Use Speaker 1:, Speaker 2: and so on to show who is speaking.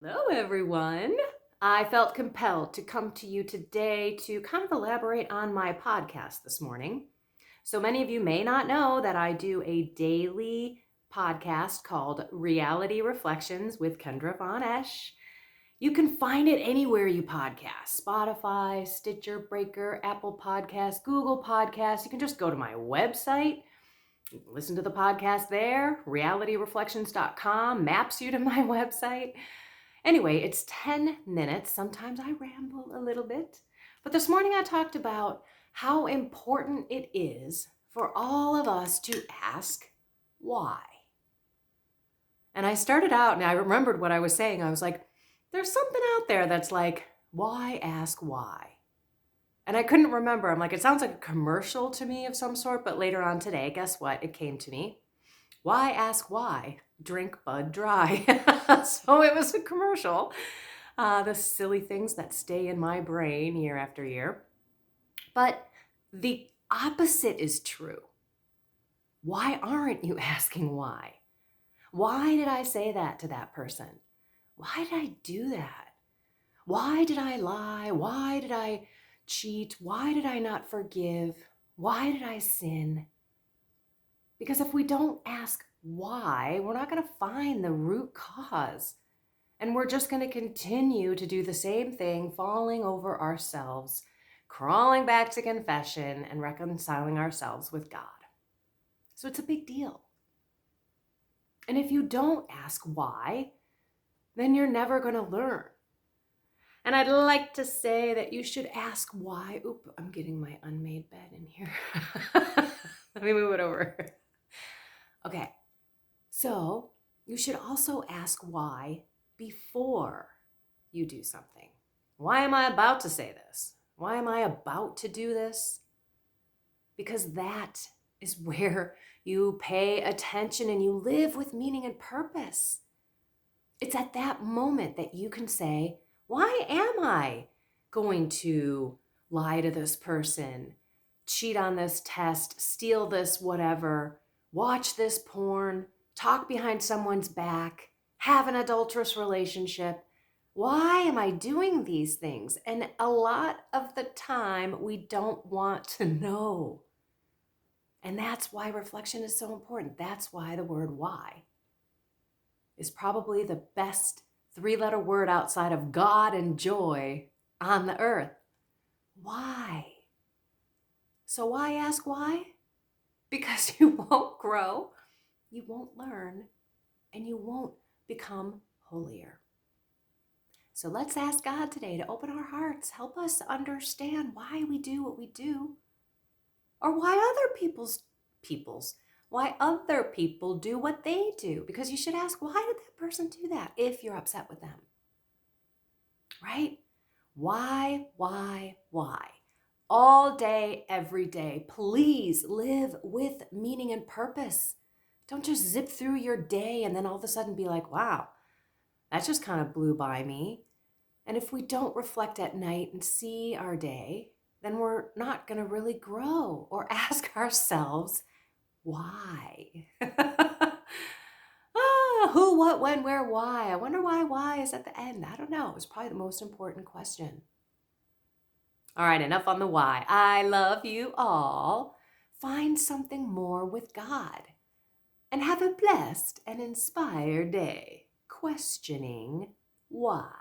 Speaker 1: Hello, everyone. I felt compelled to come to you today to kind of elaborate on my podcast this morning. So many of you may not know that I do a daily podcast called Reality Reflections with Kendra Von Esch. You can find it anywhere you podcast: Spotify, Stitcher, Breaker, Apple Podcasts, Google Podcasts. You can just go to my website, listen to the podcast there. RealityReflections.com maps you to my website. Anyway, it's 10 minutes. Sometimes I ramble a little bit. But this morning I talked about how important it is for all of us to ask why. And I started out and I remembered what I was saying. I was like, there's something out there that's like, why ask why? And I couldn't remember. I'm like, it sounds like a commercial to me of some sort. But later on today, guess what? It came to me. Why ask why? Drink Bud Dry. So it was a commercial. The silly things that stay in my brain year after year. But the opposite is true. Why aren't you asking why? Why did I say that to that person? Why did I do that? Why did I lie? Why did I cheat? Why did I not forgive? Why did I sin? Because if we don't ask why, we're not going to find the root cause. And we're just going to continue to do the same thing, falling over ourselves, crawling back to confession, and reconciling ourselves with God. So it's a big deal. And if you don't ask why, then you're never going to learn. And I'd like to say that you should ask why. Oop, I'm getting my unmade bed in here. Let me move it over. Okay, so you should also ask why before you do something. Why am I about to say this? Why am I about to do this? Because that is where you pay attention and you live with meaning and purpose. It's at that moment that you can say, why am I going to lie to this person, cheat on this test, steal this whatever, watch this porn, talk behind someone's back, have an adulterous relationship? Why am I doing these things? And a lot of the time, we don't want to know. And that's why reflection is so important. That's why the word why is probably the best three-letter word outside of God and joy on the earth. Why? So why ask why? Because you won't grow, you won't learn, and you won't become holier. So let's ask God today to open our hearts, help us understand why we do what we do, or why why other people do what they do. Because you should ask, why did that person do that if you're upset with them? Right? Why? All day, every day. Please live with meaning and purpose. Don't just zip through your day and then all of a sudden be like, wow, that just kind of blew by me. And if we don't reflect at night and see our day, then we're not going to really grow or ask ourselves, why? Who, what, when, where, why? I wonder why is at the end. I don't know. It's probably the most important question. All right, enough on the why. I love you all. Find something more with God and have a blessed and inspired day questioning why.